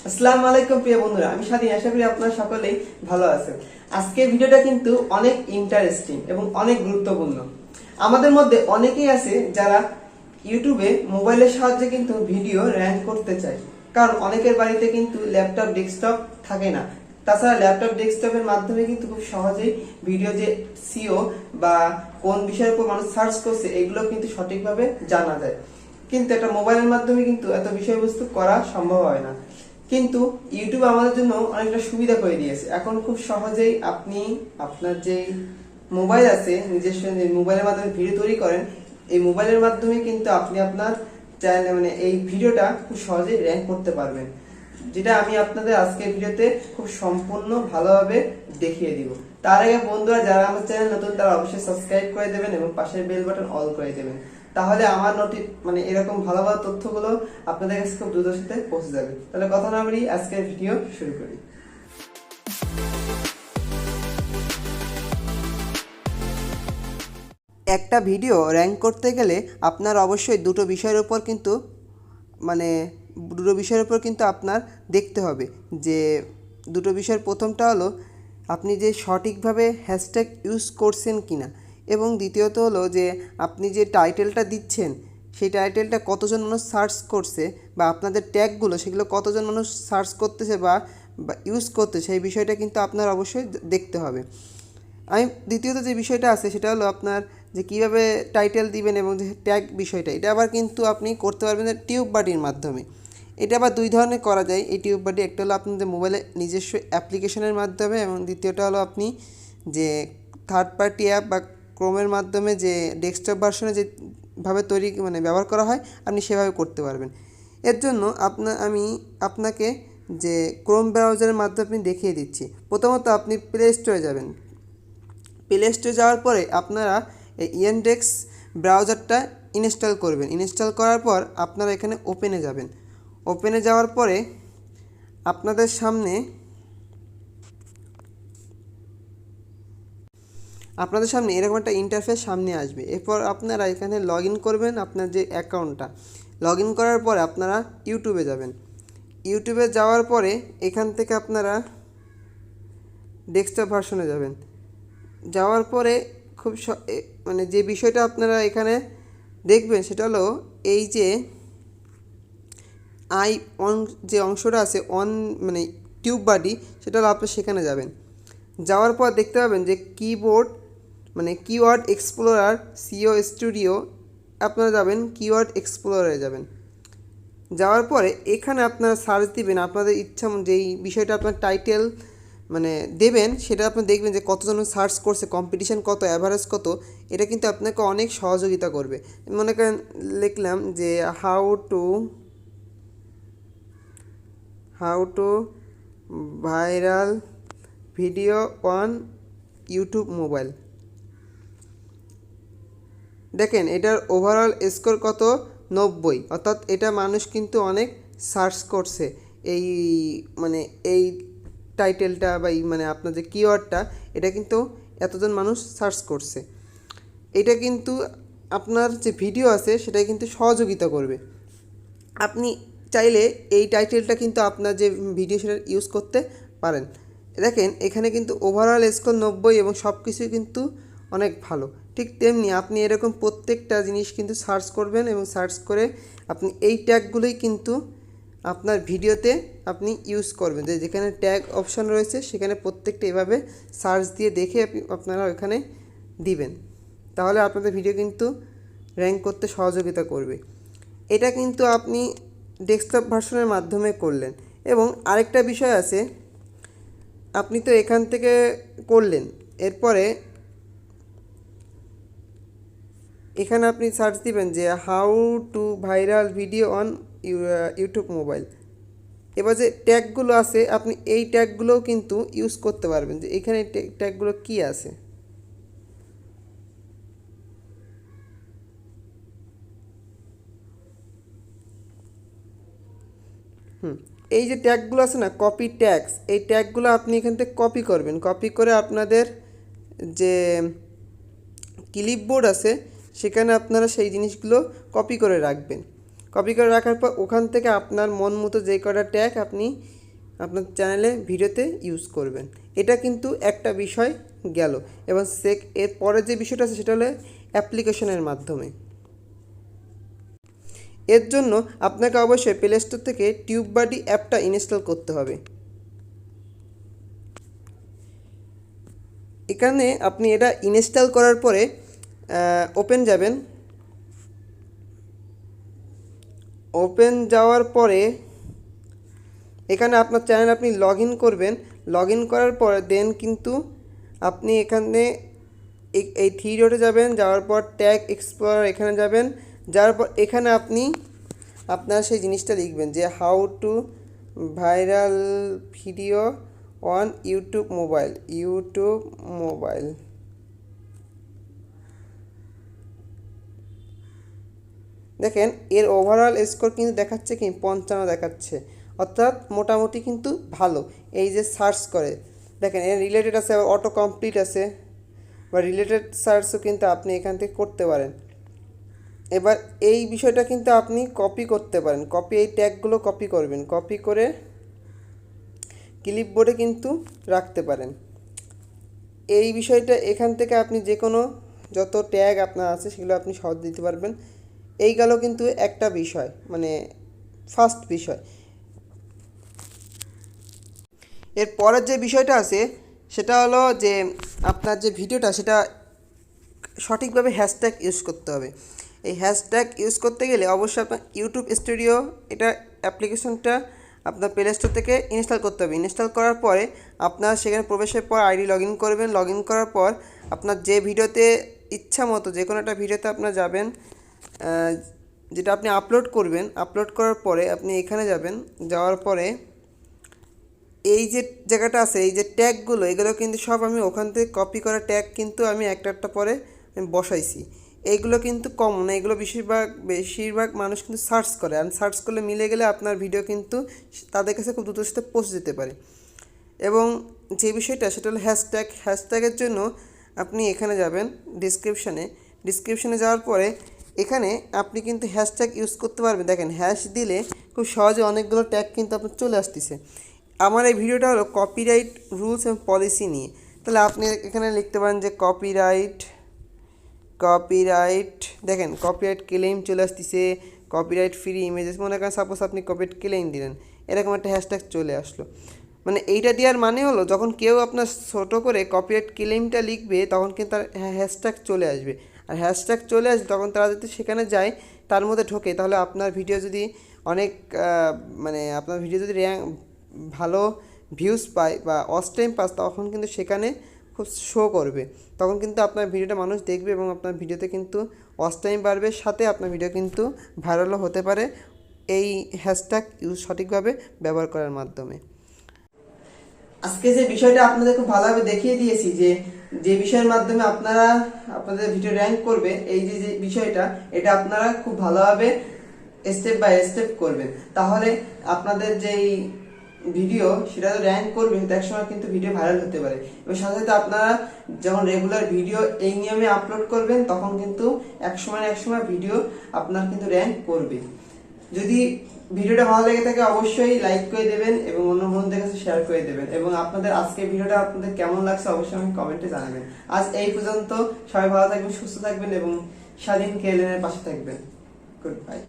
আসসালামু আলাইকুম প্রিয় বন্ধুরা, আমি স্বাধীন। আশা করি আপনারা সকলেই ভালো আছেন। আজকের ভিডিওটা কিন্তু অনেক ইন্টারেস্টিং এবং অনেক গুরুত্বপূর্ণ। আমাদের মধ্যে অনেকেই আছে যারা ইউটিউবে মোবাইলের সাহায্যে কিন্তু ভিডিও র্যাঙ্ক করতে চায়, কারণ অনেকের বাড়িতে কিন্তু ল্যাপটপ ডেস্কটপ থাকে না। তাছাড়া ল্যাপটপ ডেস্কটপের মাধ্যমে কিন্তু খুব সহজেই ভিডিও যে সিও বা কোন বিষয়ের উপর মানুষ সার্চ করছে এগুলো কিন্তু সঠিকভাবে জানা যায়, কিন্তু একটা মোবাইলের মাধ্যমে কিন্তু এত বিষয়বস্তু করা সম্ভব হয় না। কিন্তু ইউটিউব আমাদের জন্য অনেকটা সুবিধা করে দিয়েছে। এখন খুব সহজেই আপনি আপনার যে মোবাইল আছে, নিজস্ব মোবাইলের মাধ্যমে ভিডিও তৈরি করেন, এই মোবাইলের মাধ্যমে কিন্তু আপনি আপনার চ্যানেলে এই ভিডিওটা খুব সহজেই র্যাঙ্ক করতে পারবেন, যেটা আমি আপনাদের আজকের ভিডিওতে খুব সম্পূর্ণ ভালোভাবে দেখিয়ে দিব। তার আগে বন্ধুরা, যারা আমার চ্যানেল নতুন তারা অবশ্যই সাবস্ক্রাইব করে দেবেন এবং পাশের বেল বাটন অল করে দেবেন। তাহলে আমার এরকম ভালো ভালো তথ্যগুলো আপনাদের কাছে খুব দ্রুত সাথে পৌঁছে যাবে। তাহলে কথা না বলি, আজকের ভিডিও শুরু করি। একটা ভিডিও র্যাঙ্ক করতে গেলে আপনার অবশ্যই দুটো বিষয়ের উপর কিন্তু আপনার দেখতে হবে। যে দুটো বিষয়ের প্রথমটা হলো আপনি যে সঠিকভাবে হ্যাশট্যাগ ইউজ করছেন কিনা, এবং দ্বিতীয়ত হলো যে আপনি যে টাইটেলটা দিচ্ছেন সেই টাইটেলটা কতজন মানুষ সার্চ করছে, বা আপনাদের ট্যাগগুলো সেগুলো কতজন মানুষ সার্চ করতেছে বা ইউজ করতেছে, সেই বিষয়টা কিন্তু আপনার অবশ্যই দেখতে হবে। আমি দ্বিতীয়ত যে বিষয়টা আছে সেটা হলো আপনার যে কীভাবে টাইটেল দিবেন এবং যে ট্যাগ বিষয়টা, এটা আবার কিন্তু আপনি করতে পারবেন টিউববাডির মাধ্যমে। এটা আবার দুই ধরনের করা যায় এই টিউববাডি। একটা হলো আপনাদের মোবাইলে নিজস্ব অ্যাপ্লিকেশনের মাধ্যমে, এবং দ্বিতীয়টা হলো আপনি যে থার্ড পার্টি অ্যাপ বা ক্রোমের মাধ্যমে যে ডেস্কটপ ভার্সনে যেভাবে ব্যবহার করা হয় আপনি সেভাবে করতে পারবেন। এর জন্য আমি আপনাকে যে ক্রোম ব্রাউজারের মাধ্যমে আপনি দেখিয়ে দিচ্ছি। প্রথমত আপনি প্লে স্টোরে যাবেন। প্লে স্টোরে যাওয়ার পরে আপনারা এই ইনডেক্স ব্রাউজারটা ইনস্টল করবেন। ইনস্টল করার পর আপনারা এখানে ওপেনে যাবেন। ওপেনে যাওয়ার পরে আপনাদের সামনে এরকম একটা ইন্টারফেস সামনে আসবে। এরপর আপনারা এখানে লগ ইন করবেন আপনার যে অ্যাকাউন্টটা। লগ ইন করার পরে আপনারা ইউটিউবে যাবেন। ইউটিউবে যাওয়ার পরে এখান থেকে আপনারা ডেস্কটপ ভার্সনে যাবেন। যাওয়ার পরে খুব যে বিষয়টা আপনারা এখানে দেখবেন সেটা হলো এই যে যে অংশটা আছে টিউববাডি, সেটা হলো আপনি সেখানে যাবেন। যাওয়ার পর দেখতে পাবেন যে কিওয়ার্ড এক্সপ্লোরার সিও স্টুডিও, আপনারা যাবেন কিওয়ার্ড এক্সপ্লোরারে যাবেন। যাওয়ার পরে এখানে আপনারা সার্চ দিবেন আপনাদের ইচ্ছা যেই বিষয়টা আপনার টাইটেল দেবেন, সেটা আপনি দেখবেন যে কতজন সার্চ করছে, কম্পিটিশন কত, অ্যাভারেজ কত। এটা কিন্তু আপনাকে অনেক সহযোগিতা করবে। মনে করেন লিখলাম যে how to viral video on YouTube mobile. দেখেন এটার ওভারঅল স্কোর কত, 90। অর্থাৎ এটা মানুষ কিন্তু অনেক সার্চ করছে এই এই টাইটেলটা বা আপনার যে কিওয়ার্ডটা, এটা কিন্তু এতজন মানুষ সার্চ করছে। এটা কিন্তু আপনার যে ভিডিও আছে সেটাই কিন্তু সহযোগিতা করবে। আপনি চাইলে এই টাইটেলটা কিন্তু আপনার যে ভিডিও সেটা ইউজ করতে পারেন। দেখেন এখানে কিন্তু ওভারঅল স্কোর 90 এবং সব কিছুই কিন্তু অনেক ভালো। ঠিক তেমনি আপনি এরকম প্রত্যেকটা জিনিস কিন্তু সার্চ করবেন, এবং সার্চ করে আপনি এই ট্যাগগুলোই কিন্তু আপনার ভিডিওতে আপনি ইউজ করবেন। যেখানে ট্যাগ অপশন রয়েছে সেখানে প্রত্যেকটা এভাবে সার্চ দিয়ে দেখে আপনারা ওখানে দিবেন। তাহলে আপনাদের ভিডিও কিন্তু র্যাঙ্ক করতে সহযোগিতা করবে। এটা কিন্তু আপনি ডেস্কটপ ভার্সনের মাধ্যমে করলেন। এবং আরেকটা বিষয় আছে, আপনি তো এখান থেকে করলেন, এরপরে এখানে আপনি সার্চ দিবেন যে how to viral video on YouTube mobile. এবার যে ট্যাগগুলো আছে আপনি এই ট্যাগগুলোও কিন্তু ইউজ করতে পারবেন, যে এখানে ট্যাগগুলো কি আছে। এই যে ট্যাগগুলো আছে না, কপি ট্যাগস, এই ট্যাগগুলো আপনি এখান থেকে কপি করবেন। কপি করে আপনাদের যে ক্লিপবোর্ড আছে সেখানে আপনারা সেই জিনিসগুলো কপি করে রাখবেন। কপি করে রাখার পর ওখান থেকে আপনার মন মতো যে কটা ট্যাগ আপনি আপনার চ্যানেলে ভিডিওতে ইউজ করবেন। এটা কিন্তু একটা বিষয় গেল। এবং এর পরের যে বিষয়টা আছে সেটা হলো অ্যাপ্লিকেশনের মাধ্যমে। এর জন্য আপনাকে অবশ্যই প্লে স্টোর থেকে টিউববাডি অ্যাপটা ইনস্টল করতে হবে। এখানে আপনি এটা ইনস্টল করার পরে ওপেন যাবেন। ওপেন যাওয়ার পরে এখানে আপনার চ্যানেল আপনি লগ ইন করবেন। লগ ইন করার পর দেন কিন্তু আপনি এখানে এই থ্রি ডটে যাবেন, যাওয়ার পর ট্যাগ এক্সপ্লোরার এখানে যাবেন। যাওয়ার পর এখানে আপনি আপনার সেই জিনিসটা লিখবেন যে how to viral video on YouTube mobile. দেখেন এর ওভারঅল স্কোর কিন্তু দেখাচ্ছে কি 55 দেখাচ্ছে, অর্থাৎ মোটামুটি কিন্তু ভালো। এই যে সার্চ করে দেখেন এর রিলেটেড আছে, আবার অটো কমপ্লিট আছে, বা রিলেটেড সার্চও কিন্তু আপনি এখান থেকে করতে পারেন। এবার এই বিষয়টা কিন্তু আপনি কপি করতে পারেন। এই ট্যাগগুলো কপি করবেন, কপি করে ক্লিপবোর্ডে কিন্তু রাখতে পারেন। এই বিষয়টা এখান থেকে আপনি যে কোনো যত ট্যাগ আপনার আছে সেগুলো আপনি সহজ দিতে পারবেন। এই গেল কিন্তু একটা বিষয়, মানে ফার্স্ট বিষয়। এর পরের যে বিষয়টা আছে সেটা হলো যে আপনার যে ভিডিওটা সেটা সঠিকভাবে হ্যাশট্যাগ ইউজ করতে হবে। এই হ্যাশট্যাগ ইউজ করতে গেলে অবশ্যই আপনার ইউটিউব স্টুডিও এটা অ্যাপ্লিকেশনটা আপনার প্লে স্টোর থেকে ইনস্টল করতে হবে। ইনস্টল করার পরে আপনার সেখানে প্রবেশের পর আইডি লগ ইন করবেন। লগ ইন করার পর আপনার যে ভিডিওতে ইচ্ছা মতো যে কোনো একটা ভিডিওতে আপনার যাবেন, যেটা আপনি আপলোড করবেন। আপলোড করার পরে আপনি এখানে যাবেন, যাওয়ার পরে এই যে জায়গাটা আছে এই যে ট্যাগগুলো, এগুলো কিন্তু সব আমি ওখান থেকে কপি করা ট্যাগ কিন্তু আমি একটা পরে আমি বসাইছি। এইগুলো কিন্তু কমন, এগুলো বেশিরভাগ মানুষ কিন্তু সার্চ করে, আর সার্চ করলে মিলে গেলে আপনার ভিডিও কিন্তু তাদের কাছে খুব দ্রুত সাথে পৌঁছে যেতে পারে। এবং যে বিষয়টা সেটা হলো হ্যাশট্যাগের জন্য আপনি এখানে যাবেন ডিসক্রিপশনে যাওয়ার পরে এখানে আপনি কিন্তু হ্যাশট্যাগ ইউজ করতে পারবেন। দেখেন হ্যাশ দিলে খুব সহজে অনেকগুলো ট্যাগ কিন্তু আপনার চলে আসতেছে। আমার এই ভিডিওটা হলো কপিরাইট রুলস এবং পলিসি নিয়ে। তাহলে আপনি এখানে লিখতে পারেন যে কপিরাইট দেখেন কপিরাইট ক্লেম চলে আসতেছে, কপিরাইট ফ্রি ইমেজেস। মনে করেন সাপোজ আপনি কপিরাইট ক্লেম দিলেন, এরকম একটা হ্যাশট্যাগ চলে আসলো। মানে এইটা দেওয়ার মানে হলো যখন কেউ আপনার ছোটো করে কপিরাইট ক্লেমটা লিখবে তখন কিন্তু তার হ্যাশট্যাগ চলে আসবে। আর হ্যাশট্যাগ চলে আসবে তখন তারা যদি সেখানে যায়, তার মধ্যে ঢোকে, তাহলে আপনার ভিডিও যদি অনেক আপনার ভিডিও যদি ভালো ভিউজ পায় বা ওয়াচ টাইম পাস, তখন কিন্তু সেখানে খুব শো করবে। তখন কিন্তু আপনার ভিডিওটা মানুষ দেখবে এবং আপনার ভিডিওতে কিন্তু ওয়াচ টাইম বাড়বে, সাথে আপনার ভিডিও কিন্তু ভাইরালও হতে পারে এই হ্যাশট্যাগ ইউজ সঠিকভাবে ব্যবহার করার মাধ্যমে। আজকে যে বিষয়টা আপনাদের খুব ভালোভাবে দেখিয়ে দিয়েছি যে বিষয়ের মাধ্যমে আপনারা আপনাদের ভিডিও র্যাঙ্ক করবে, এই যে বিষয়টা এটা আপনারা খুব ভালোভাবে স্টেপ বাই স্টেপ করবেন। তাহলে আপনাদের যেই ভিডিও সেটা তো র্যাঙ্ক করবে, একসময় কিন্তু ভিডিও ভাইরাল হতে পারে। এবং সাথে সাথে আপনারা যখন রেগুলার ভিডিও এই নিয়মে আপলোড করবেন তখন কিন্তু একসময় ভিডিও আপনার কিন্তু র্যাঙ্ক করবে। যদি ভিডিওটা ভালো লেগে থাকে অবশ্যই লাইক করে দেবেন এবং অন্য বন্ধুদের কাছে শেয়ার করে দেবেন। এবং আপনাদের আজকের ভিডিওটা আপনাদের কেমন লাগছে অবশ্যই আমাকে কমেন্টে জানাবেন। আজ এই পর্যন্ত, সবাই ভালো থাকবেন, সুস্থ থাকবেন এবং স্বাধীন কেএলএন এর পাশে থাকবেন। Good bye.